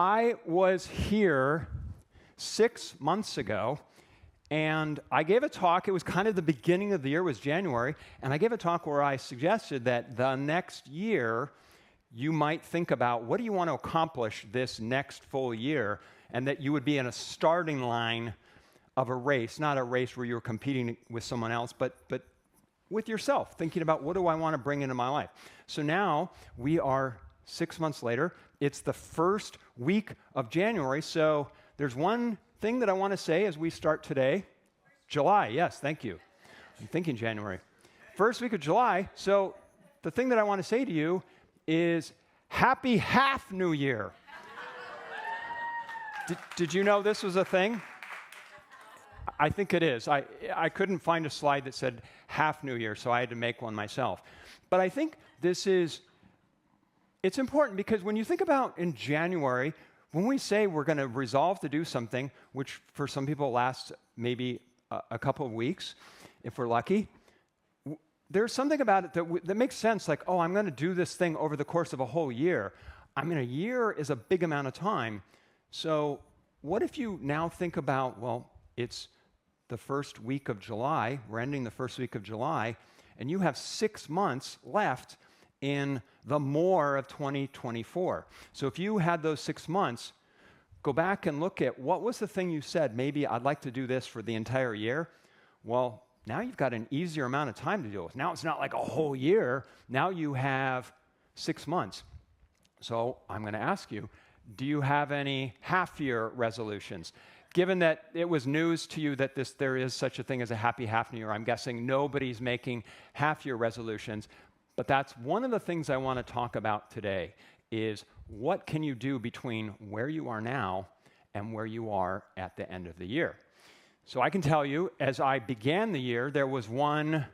I was here 6 months ago, and I gave a talk. It was kind of the beginning of the year, it was January, and I gave a talk where I suggested that the next year you might think about what do you want to accomplish this next full year, and that you would be in a starting line of a race, not a race where you're competing with someone else, but with yourself, thinking about what do I want to bring into my life. So now we are 6 months later. It's the first week of January, so there's one thing that I want to say as we start today. July, yes, thank you. I'm thinking January. First week of July, so the thing that I want to say to you is Happy Half New Year. Did you know this was a thing? I think it is. I couldn't find a slide that said half New Year, so I had to make one myself. But I think it's important because when you think about in January, when we say we're going to resolve to do something, which for some people lasts maybe a couple of weeks, if we're lucky, there's something about it that makes sense, like, oh, I'm going to do this thing over the course of a whole year. I mean, a year is a big amount of time. So what if you now think about, well, it's the first week of July, we're ending the first week of July, and you have 6 months left in the more of 2024. So if you had those 6 months, go back and look at what was the thing you said, maybe I'd like to do this for the entire year. Well, now you've got an easier amount of time to deal with. Now it's not like a whole year. Now you have 6 months. So I'm going to ask you, do you have any half-year resolutions? Given that it was news to you that there is such a thing as a happy half new year, I'm guessing nobody's making half-year resolutions. But that's one of the things I want to talk about today is what can you do between where you are now and where you are at the end of the year. So I can tell you, as I began the year, there was one,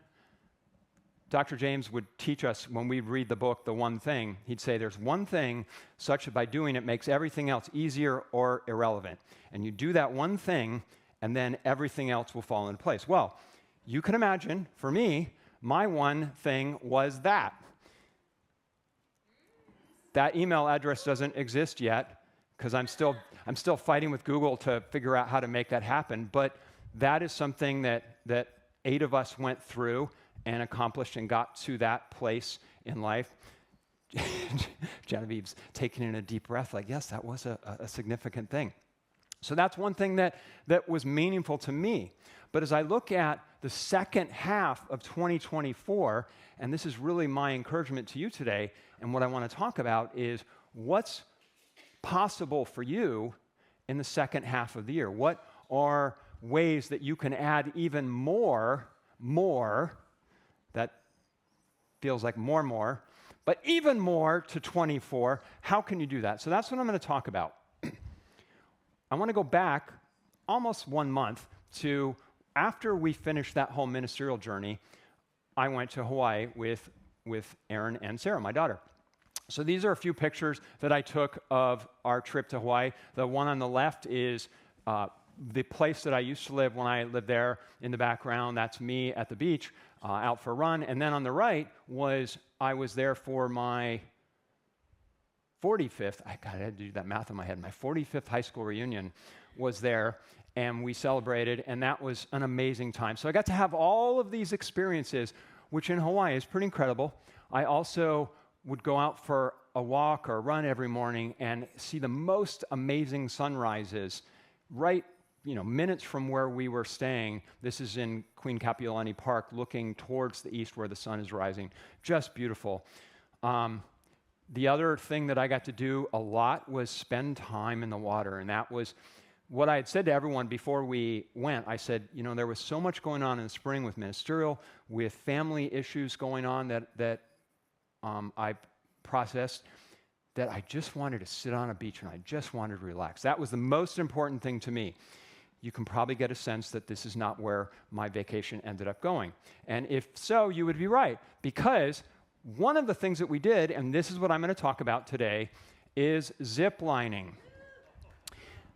Dr. James would teach us when we read the book, The One Thing, he'd say there's one thing such that by doing it makes everything else easier or irrelevant. And you do that one thing, and then everything else will fall into place. Well, you can imagine, for me, my one thing was that. That email address doesn't exist yet because I'm still fighting with Google to figure out how to make that happen. But that is something that 8 of us went through and accomplished and got to that place in life. Genevieve's taking in a deep breath like, yes, that was a significant thing. So that's one thing that was meaningful to me. But as I look at the second half of 2024, and this is really my encouragement to you today, and what I want to talk about is what's possible for you in the second half of the year. What are ways that you can add even more, that feels like more, but even more to 24. How can you do that? So that's what I'm going to talk about. I want to go back almost 1 month to after we finished that whole ministerial journey. I went to Hawaii with Erin and Sarah, my daughter. So these are a few pictures that I took of our trip to Hawaii. The one on the left is the place that I used to live when I lived there. In the background, that's me at the beach, out for a run. And then on the right I was there for my 45th, I had to do that math in my head, my 45th high school reunion was there, and we celebrated, and that was an amazing time. So I got to have all of these experiences, which in Hawaii is pretty incredible. I also would go out for a walk or a run every morning and see the most amazing sunrises right, minutes from where we were staying. This is in Queen Kapiolani Park, looking towards the east where the sun is rising. Just beautiful. The other thing that I got to do a lot was spend time in the water, and that was what I had said to everyone before we went. I said, there was so much going on in the spring with ministerial, with family issues going on that I processed, that I just wanted to sit on a beach and I just wanted to relax. That was the most important thing to me. You can probably get a sense that this is not where my vacation ended up going. And if so, you would be right, because one of the things that we did, and this is what I'm going to talk about today, is ziplining.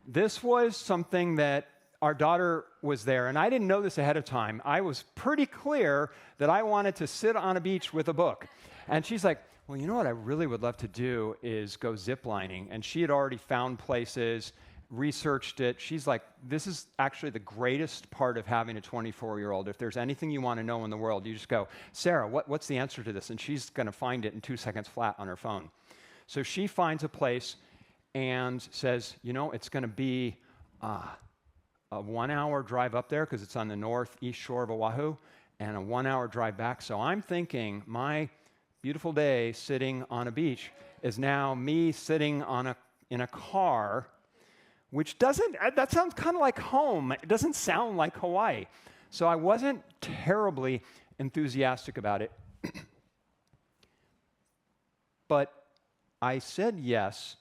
This was something that our daughter was there, and I didn't know this ahead of time. I was pretty clear that I wanted to sit on a beach with a book. And she's like, well, you know what I really would love to do is go ziplining. And she had already found places, researched it. She's like, this is actually the greatest part of having a 24-year-old. If there's anything you want to know in the world, you just go, Sarah, what's the answer to this? And she's going to find it in 2 seconds flat on her phone. So she finds a place and says, you know, it's going to be a 1-hour drive up there because it's on the northeast shore of Oahu, and a 1-hour drive back. So I'm thinking my beautiful day sitting on a beach is now me sitting in a car, which that sounds kind of like home. It doesn't sound like Hawaii. So I wasn't terribly enthusiastic about it. But I said yes,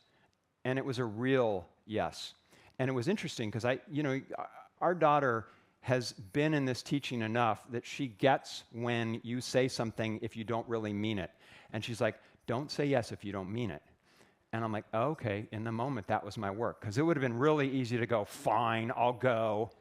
and it was a real yes. And it was interesting because our daughter has been in this teaching enough that she gets when you say something if you don't really mean it. And she's like, don't say yes if you don't mean it. And I'm like, oh, okay, in the moment, that was my work. Because it would have been really easy to go, fine, I'll go.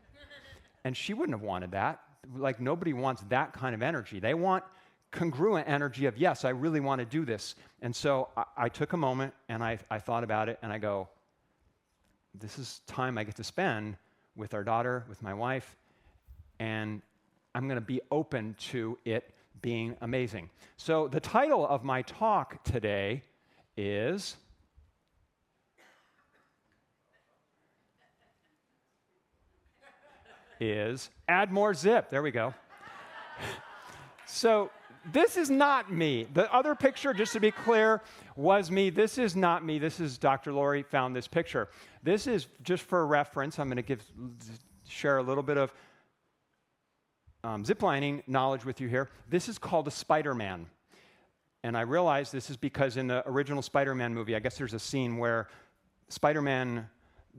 And she wouldn't have wanted that. Like, nobody wants that kind of energy. They want congruent energy of, yes, I really want to do this. And so I took a moment, and I thought about it, and I go, this is time I get to spend with our daughter, with my wife, and I'm going to be open to it being amazing. So the title of my talk today is Add More Zip. There we go. So this is not me. The other picture, just to be clear, was me. This is not me. This is Dr. Lori found this picture. This is just for reference. I'm going to share a little bit of ziplining knowledge with you here. This is called a Spider-Man. And I realize this is because in the original Spider-Man movie, I guess there's a scene where Spider-Man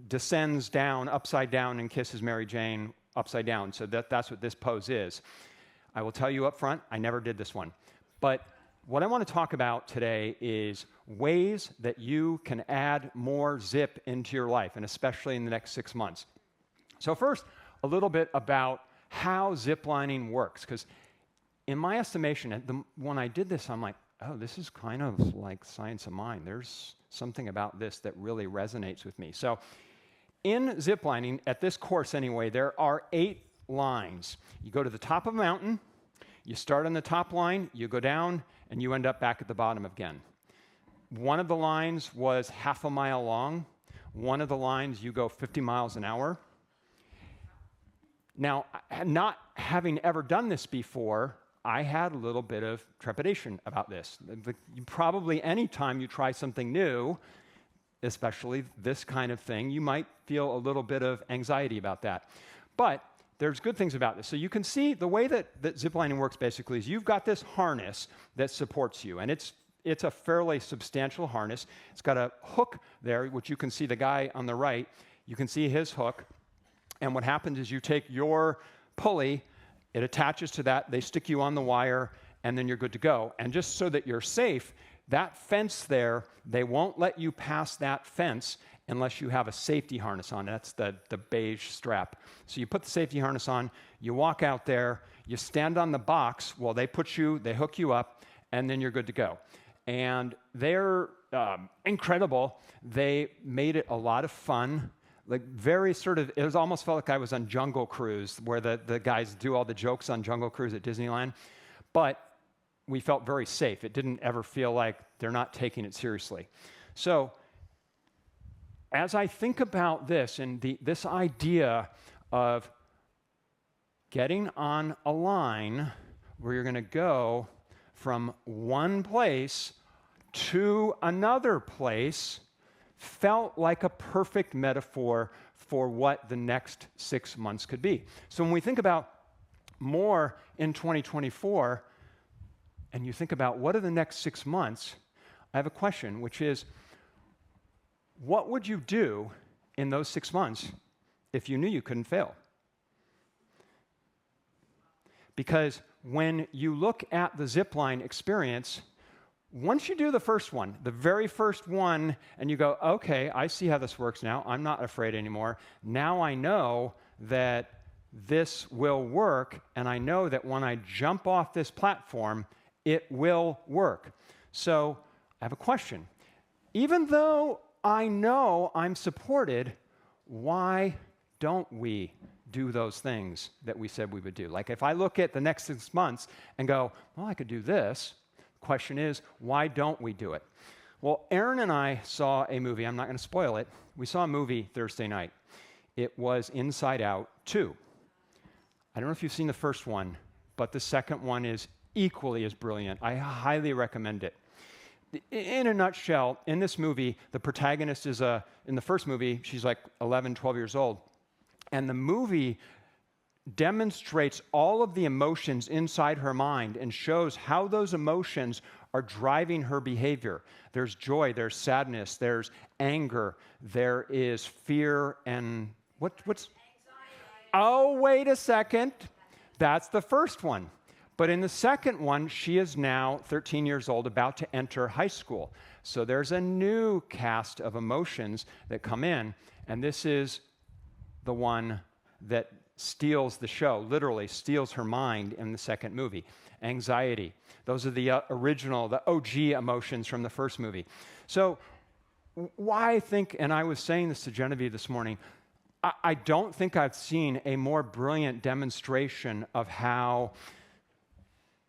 descends down, upside down, and kisses Mary Jane upside down. So that's what this pose is. I will tell you up front, I never did this one. But what I want to talk about today is ways that you can add more zip into your life, and especially in the next 6 months. So first, a little bit about how ziplining works, because in my estimation, when I did this, I'm like, oh, this is kind of like science of mind. There's something about this that really resonates with me. So in ziplining, at this course anyway, there are 8 lines. You go to the top of a mountain, you start on the top line, you go down, and you end up back at the bottom again. One of the lines was half a mile long. One of the lines, you go 50 miles an hour. Now, not having ever done this before, I had a little bit of trepidation about this. Probably any time you try something new, especially this kind of thing, you might feel a little bit of anxiety about that. But there's good things about this. So you can see the way that ziplining works basically is you've got this harness that supports you, and it's a fairly substantial harness. It's got a hook there, which you can see the guy on the right. You can see his hook. And what happens is you take your pulley, it attaches to that, they stick you on the wire, and then you're good to go. And just so that you're safe, that fence there, they won't let you pass that fence unless you have a safety harness on. That's the beige strap. So you put the safety harness on, you walk out there, you stand on the box while they hook you up, and then you're good to go. And they're incredible. They made it a lot of fun. Like very sort of, it almost felt like I was on Jungle Cruise, where the guys do all the jokes on Jungle Cruise at Disneyland. But we felt very safe. It didn't ever feel like they're not taking it seriously. So as I think about this and this idea of getting on a line where you're going to go from one place to another place, felt like a perfect metaphor for what the next 6 months could be. So when we think about more in 2024, and you think about what are the next 6 months, I have a question, which is, what would you do in those 6 months if you knew you couldn't fail? Because when you look at the zipline experience, once you do the first one, the very first one, and you go, okay, I see how this works now. I'm not afraid anymore. Now I know that this will work, and I know that when I jump off this platform, it will work. So I have a question. Even though I know I'm supported, why don't we do those things that we said we would do? Like if I look at the next 6 months and go, well, I could do this. The question is, why don't we do it? Well, Aaron and I saw a movie. I'm not going to spoil it. We saw a movie Thursday night. It was Inside Out 2. I don't know if you've seen the first one, but the second one is equally as brilliant. I highly recommend it. In a nutshell, in this movie, the protagonist is in the first movie, she's like 11, 12 years old. And the movie demonstrates all of the emotions inside her mind and shows how those emotions are driving her behavior. There's joy, there's sadness, there's anger, there is fear, and what's anxiety. Oh, wait a second. That's the first one. But in the second one, she is now 13 years old, about to enter high school. So there's a new cast of emotions that come in, and this is the one that steals the show, literally steals her mind in the second movie. Anxiety. Those are the original, the OG emotions from the first movie. So why I think, and I was saying this to Genevieve this morning, I don't think I've seen a more brilliant demonstration of how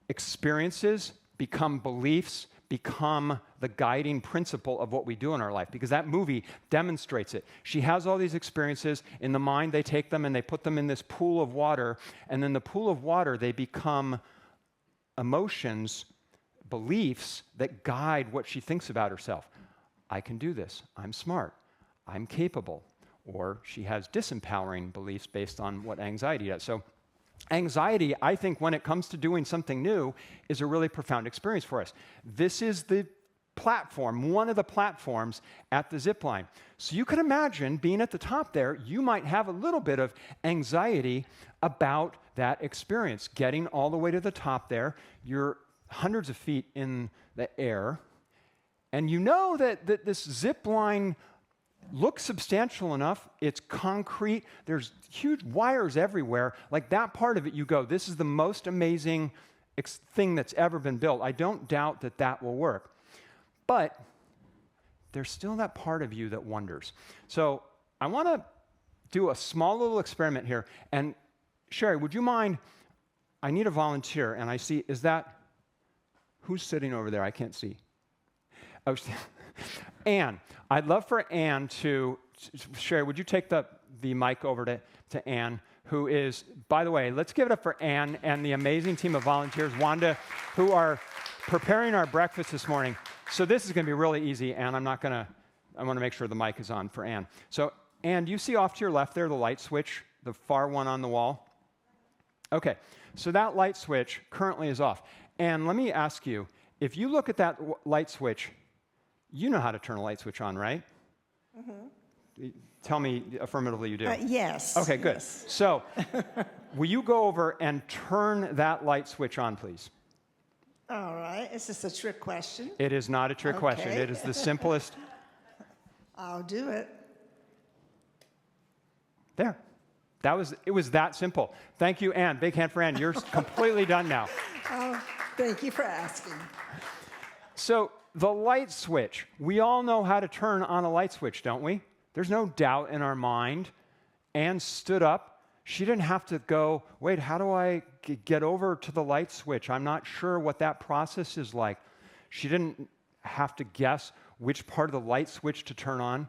experiences become beliefs, become the guiding principle of what we do in our life, because that movie demonstrates it. She has all these experiences. In the mind, they take them and they put them in this pool of water, and in the pool of water, they become emotions, beliefs that guide what she thinks about herself. I can do this. I'm smart. I'm capable. Or she has disempowering beliefs based on what anxiety does. So anxiety, I think, when it comes to doing something new, is a really profound experience for us. This is the platform, one of the platforms at the zip line. So you can imagine being at the top there, you might have a little bit of anxiety about that experience. Getting all the way to the top there, you're hundreds of feet in the air, and you know that this zip line looks substantial enough. It's concrete. There's huge wires everywhere. Like that part of it, you go, this is the most amazing thing that's ever been built. I don't doubt that that will work. But there's still that part of you that wonders. So I want to do a small little experiment here. And Sherry, would you mind? I need a volunteer. And I see, who's sitting over there? I can't see. Oh, Anne. I'd love for Anne to, Sherry, would you take the mic over to Anne, who is, by the way, let's give it up for Anne and the amazing team of volunteers, Wanda, who are preparing our breakfast this morning. So this is going to be really easy, Anne. I want to make sure the mic is on for Anne. So Anne, do you see off to your left there the light switch, the far one on the wall? Okay, so that light switch currently is off. And let me ask you, if you look at that light switch, you know how to turn a light switch on, right? Mm-hmm. Tell me affirmatively you do. Yes. Okay, good. Yes. So will you go over and turn that light switch on, please? All right. Is this a trick question? It is not a trick question. It is the simplest. I'll do it. There. It was that simple. Thank you, Anne. Big hand for Anne. You're completely done now. Oh, thank you for asking. So the light switch, we all know how to turn on a light switch, don't we? There's no doubt in our mind. Anne stood up. She didn't have to go, wait, how do I get over to the light switch? I'm not sure what that process is like. She didn't have to guess which part of the light switch to turn on.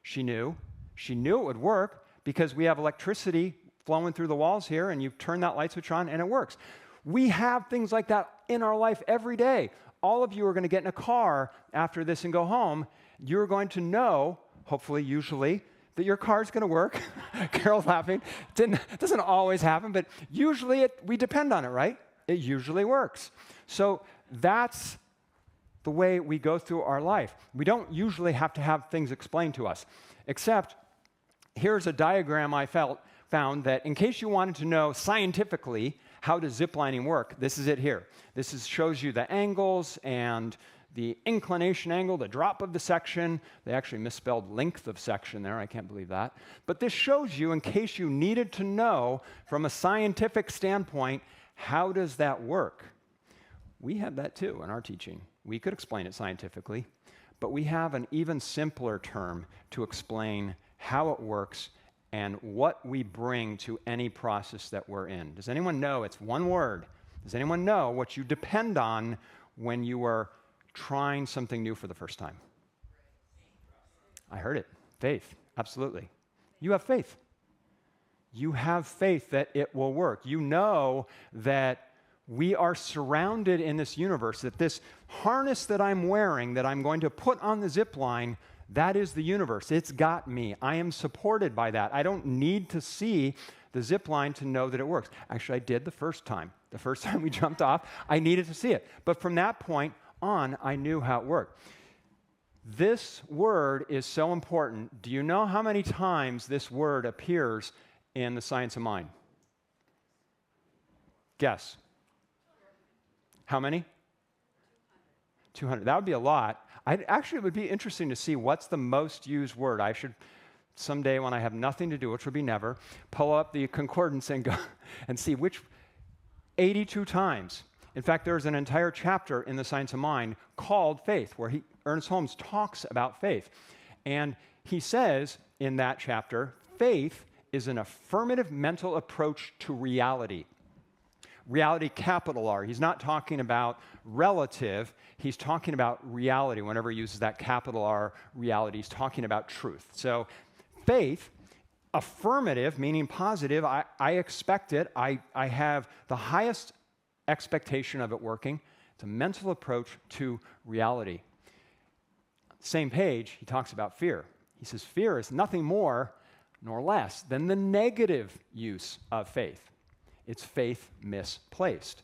She knew. She knew it would work because we have electricity flowing through the walls here, and you turn that light switch on, and it works. We have things like that in our life every day. All of you are going to get in a car after this and go home. You're going to know, hopefully, usually, that your car is going to work. Carol's laughing. It doesn't always happen, but usually we depend on it, right? It usually works. So that's the way we go through our life. We don't usually have to have things explained to us, except here's a diagram I found that in case you wanted to know scientifically how does ziplining work, this is it here. This shows you the angles and the inclination angle, the drop of the section. They actually misspelled length of section there. I can't believe that. But this shows you, in case you needed to know from a scientific standpoint, how does that work? We have that too in our teaching. We could explain it scientifically, but we have an even simpler term to explain how it works and what we bring to any process that we're in. Does anyone know? It's one word. Does anyone know what you depend on when you are trying something new for the first time? I heard it. Faith. Absolutely. You have faith. You have faith that it will work. You know that we are surrounded in this universe, that this harness that I'm wearing, that I'm going to put on the zip line, that is the universe. It's got me. I am supported by that. I don't need to see the zip line to know that it works. Actually, I did the first time. The first time we jumped off, I needed to see it. But from that point on, I knew how it worked. This word is so important. Do you know how many times this word appears in the science of mind? Guess. How many? 200. That would be a lot. Actually, it would be interesting to see what's the most used word. I should someday, when I have nothing to do, which would be never, pull up the concordance and go and see which 82 times. In fact, there's an entire chapter in the Science of Mind called Faith, where Ernest Holmes talks about faith. And he says in that chapter, faith is an affirmative mental approach to reality. Reality, capital R. He's not talking about relative. He's talking about reality. Whenever he uses that capital R, reality, he's talking about truth. So faith, affirmative, meaning positive, I expect it. I have the highest expectation of it working. It's a mental approach to reality. Same page, he talks about fear. He says fear is nothing more nor less than the negative use of faith. It's faith misplaced.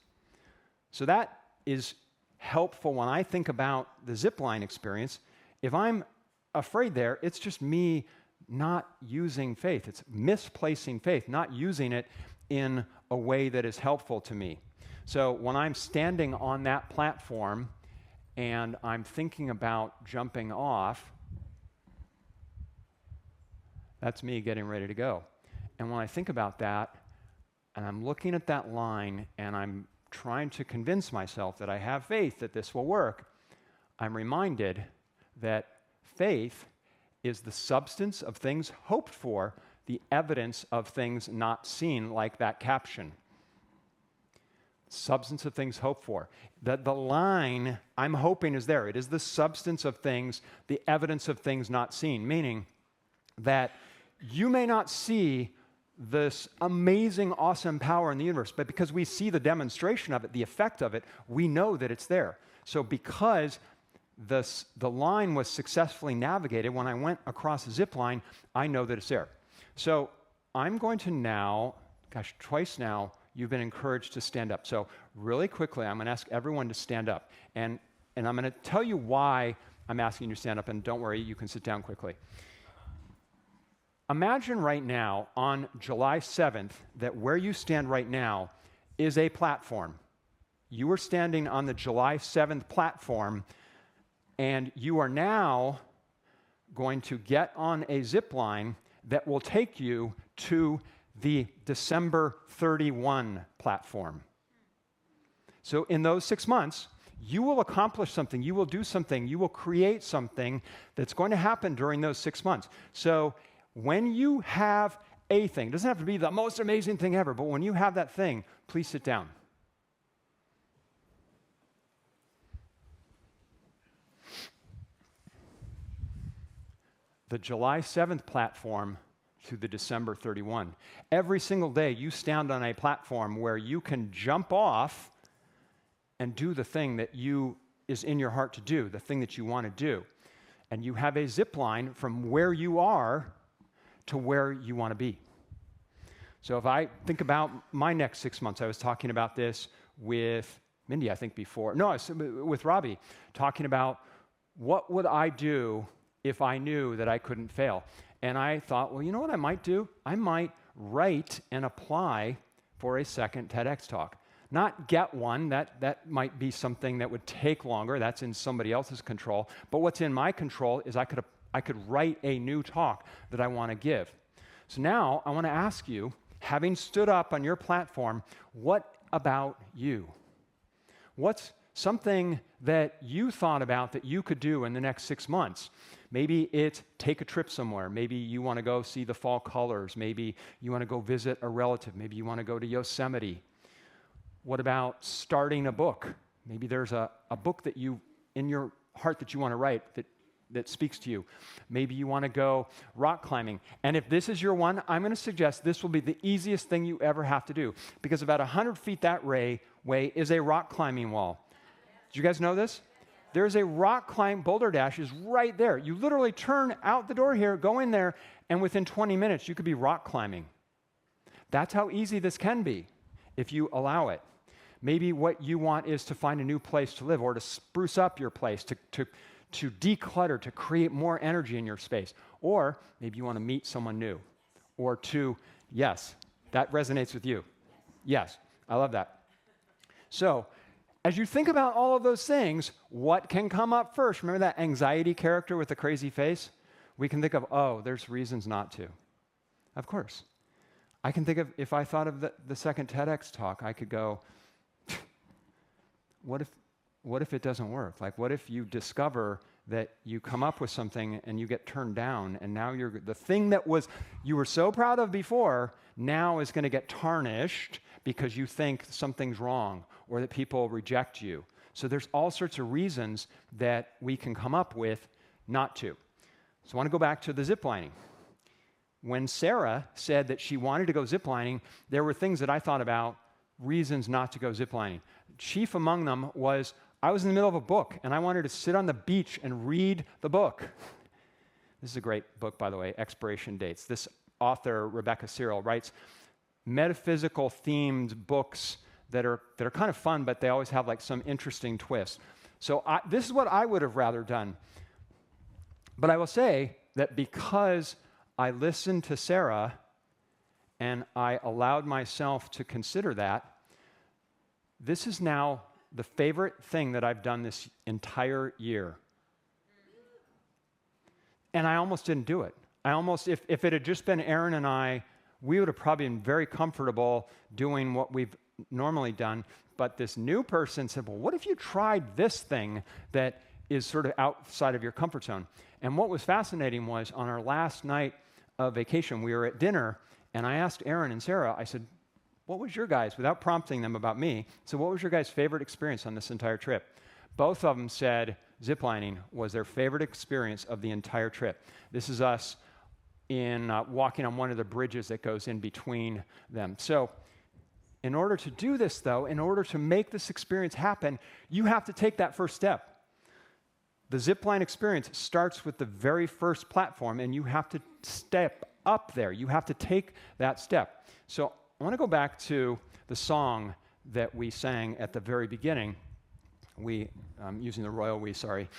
So that is helpful when I think about the zipline experience. If I'm afraid there, it's just me not using faith. It's misplacing faith, not using it in a way that is helpful to me. So when I'm standing on that platform and I'm thinking about jumping off, that's me getting ready to go. And when I think about that, and I'm looking at that line, and I'm trying to convince myself that I have faith that this will work, I'm reminded that faith is the substance of things hoped for, the evidence of things not seen, like that caption. Substance of things hoped for. The line I'm hoping is there. It is the substance of things, the evidence of things not seen, meaning that you may not see this amazing, awesome power in the universe, but because we see the demonstration of it, the effect of it, we know that it's there. So because the line was successfully navigated, when I went across the zip line, I know that it's there. So I'm going to now, twice now, you've been encouraged to stand up. So really quickly, I'm going to ask everyone to stand up. And I'm going to tell you why I'm asking you to stand up, and don't worry, you can sit down quickly. Imagine right now, on July 7th, that where you stand right now is a platform. You are standing on the July 7th platform, and you are now going to get on a zip line that will take you to the December 31 platform. So in those 6 months, you will accomplish something, you will do something, you will create something that's going to happen during those 6 months. So when you have a thing, it doesn't have to be the most amazing thing ever, but when you have that thing, please sit down. The July 7th platform to the December 31. Every single day you stand on a platform where you can jump off and do the thing that is in your heart to do, the thing that you want to do. And you have a zip line from where you are to where you want to be. So if I think about my next 6 months, I was talking about this with Mindy, I think before. No, I was with Robbie, talking about what would I do if I knew that I couldn't fail. And I thought, well, you know what I might do? I might write and apply for a second TEDx talk. Not get one, that might be something that would take longer, that's in somebody else's control. But what's in my control is I could write a new talk that I want to give. So now I want to ask you, having stood up on your platform, what about you? What's something that you thought about that you could do in the next 6 months. Maybe it's take a trip somewhere. Maybe you want to go see the fall colors. Maybe you want to go visit a relative. Maybe you want to go to Yosemite. What about starting a book? Maybe there's a book that you, in your heart, that you want to write that speaks to you. Maybe you want to go rock climbing. And if this is your one, I'm going to suggest this will be the easiest thing you ever have to do, because about 100 feet that way is a rock climbing wall. Did you guys know this? There's a rock climb, Boulder Dash is right there. You literally turn out the door here, go in there, and within 20 minutes, you could be rock climbing. That's how easy this can be if you allow it. Maybe what you want is to find a new place to live, or to spruce up your place, to declutter, to create more energy in your space. Or maybe you want to meet someone new, or yes, that resonates with you. Yes, I love that. So, as you think about all of those things, what can come up first? Remember that anxiety character with the crazy face? We can think of, oh, there's reasons not to. Of course. I can think of, if I thought of the second TEDx talk, I could go, what if it doesn't work? Like, what if you discover that you come up with something and you get turned down, and now the thing that you were so proud of before now is going to get tarnished because you think something's wrong or that people reject you. So there's all sorts of reasons that we can come up with not to. So I want to go back to the ziplining. When Sarah said that she wanted to go ziplining, there were things that I thought about, reasons not to go ziplining. Chief among them was, I was in the middle of a book, and I wanted to sit on the beach and read the book. This is a great book, by the way, Expiration Dates. This author, Rebecca Cyril, writes metaphysical-themed books that are kind of fun, but they always have like some interesting twist. So this is what I would have rather done. But I will say that because I listened to Sarah and I allowed myself to consider that, this is now the favorite thing that I've done this entire year. And I almost didn't do it. If it had just been Aaron and I, we would have probably been very comfortable doing what we've normally done. But this new person said, well, what if you tried this thing that is sort of outside of your comfort zone? And what was fascinating was on our last night of vacation, we were at dinner, and I asked Aaron and Sarah, I said, what was your guys, without prompting them about me, so what was your guys' favorite experience on this entire trip? Both of them said ziplining was their favorite experience of the entire trip. This is us in walking on one of the bridges that goes in between them. So in order to do this, though, in order to make this experience happen, you have to take that first step. The zipline experience starts with the very first platform, and you have to step up there. You have to take that step. So I want to go back to the song that we sang at the very beginning. Using the royal we, sorry.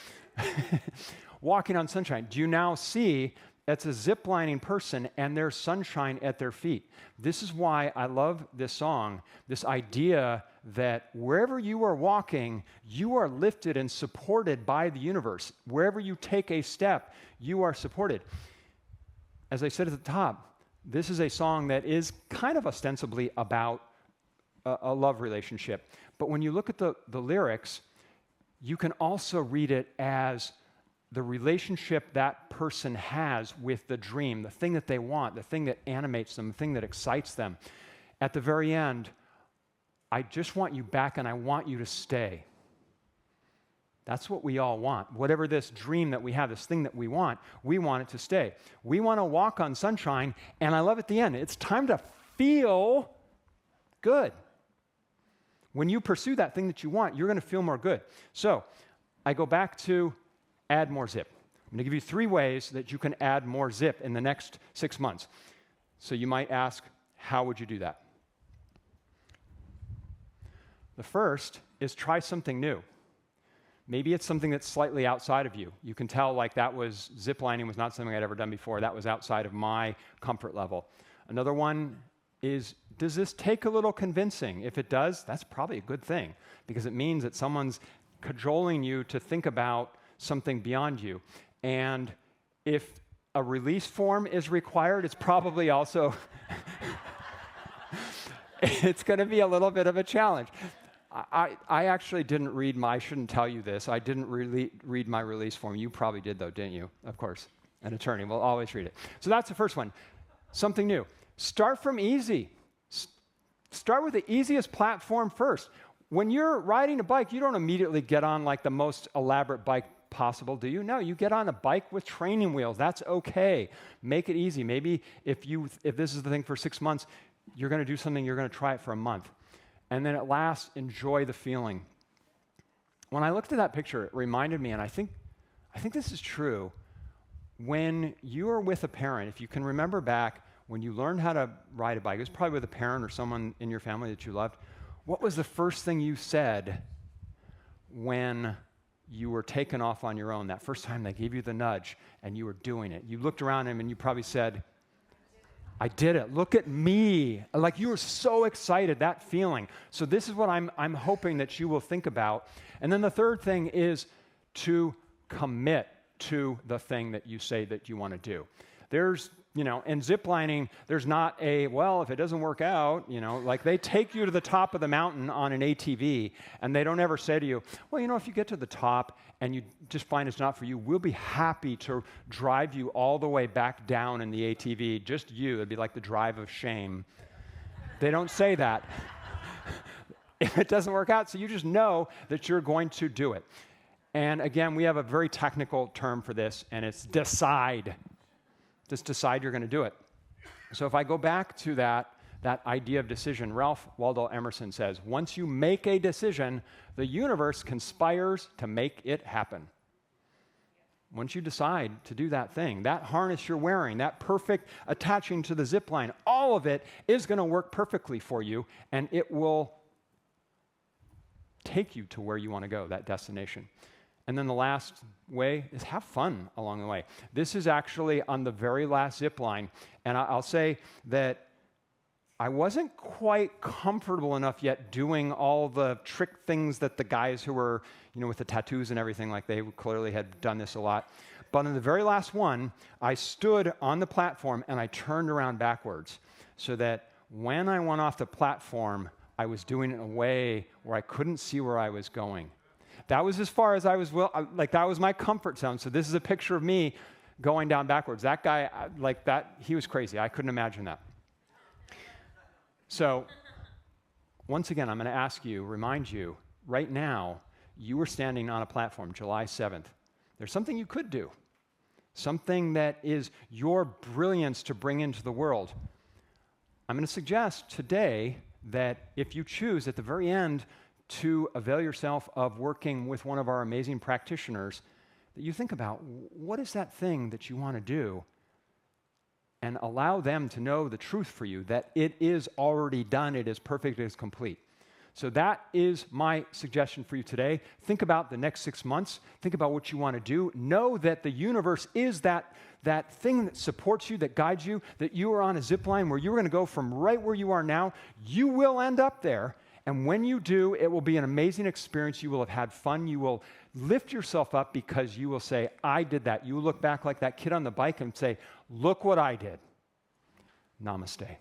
Walking on sunshine. Do you now see it's a ziplining person and there's sunshine at their feet? This is why I love this song, this idea that wherever you are walking, you are lifted and supported by the universe. Wherever you take a step, you are supported. As I said at the top, this is a song that is kind of ostensibly about a love relationship. But when you look at the lyrics, you can also read it as the relationship that person has with the dream, the thing that they want, the thing that animates them, the thing that excites them. At the very end, I just want you back and I want you to stay. That's what we all want. Whatever this dream that we have, this thing that we want it to stay. We want to walk on sunshine, and I love at the end, it's time to feel good. When you pursue that thing that you want, you're going to feel more good. So I go back to add more zip. I'm going to give you 3 ways that you can add more zip in the next 6 months. So you might ask, how would you do that? The first is try something new. Maybe it's something that's slightly outside of you. You can tell like ziplining was not something I'd ever done before. That was outside of my comfort level. Another one is, does this take a little convincing? If it does, that's probably a good thing because it means that someone's cajoling you to think about something beyond you. And if a release form is required, it's probably also, it's going to be a little bit of a challenge. I actually didn't read I shouldn't tell you this. I didn't really read my release form. You probably did, though, didn't you? Of course. An attorney will always read it. So that's the first one. Something new. Start from easy. Start with the easiest platform first. When you're riding a bike, you don't immediately get on like the most elaborate bike possible, do you? No, you get on a bike with training wheels. That's okay. Make it easy. Maybe if this is the thing for 6 months, you're going to do something, you're going to try it for a month. And then at last, enjoy the feeling. When I looked at that picture, it reminded me, and I think this is true, when you are with a parent, if you can remember back when you learned how to ride a bike, it was probably with a parent or someone in your family that you loved, what was the first thing you said when you were taken off on your own? That first time they gave you the nudge and you were doing it. You looked around him and you probably said, I did it. Look at me. Like you were so excited, that feeling. So this is what I'm hoping that you will think about. And then the third thing is to commit to the thing that you say that you want to do. There's, in ziplining, there's not if it doesn't work out, like they take you to the top of the mountain on an ATV and they don't ever say to you, well, if you get to the top and you just find it's not for you, we'll be happy to drive you all the way back down in the ATV, just you. It'd be like the drive of shame. They don't say that. If it doesn't work out, so you just know that you're going to do it. And again, we have a very technical term for this, and it's decide. Just decide you're going to do it. So if I go back to that idea of decision, Ralph Waldo Emerson says, once you make a decision, the universe conspires to make it happen. Once you decide to do that thing, that harness you're wearing, that perfect attaching to the zip line, all of it is going to work perfectly for you, and it will take you to where you want to go, that destination. And then the last way is have fun along the way. This is actually on the very last zip line, and I'll say that I wasn't quite comfortable enough yet doing all the trick things that the guys who were, with the tattoos and everything, like they clearly had done this a lot. But in the very last one, I stood on the platform and I turned around backwards so that when I went off the platform, I was doing it in a way where I couldn't see where I was going. That was as far as I was, that was my comfort zone. So this is a picture of me going down backwards. That guy, he was crazy. I couldn't imagine that. So once again, I'm going to remind you, right now, you were standing on a platform, July 7th. There's something you could do, something that is your brilliance to bring into the world. I'm going to suggest today that if you choose at the very end to avail yourself of working with one of our amazing practitioners, that you think about what is that thing that you want to do and allow them to know the truth for you, that it is already done, it is perfect, it is complete. So that is my suggestion for you today. Think about the next 6 months. Think about what you want to do. Know that the universe is that thing that supports you, that guides you, that you are on a zip line where you're going to go from right where you are now. You will end up there. And when you do, it will be an amazing experience. You will have had fun. You will lift yourself up because you will say, I did that. You will look back like that kid on the bike and say, look what I did. Namaste.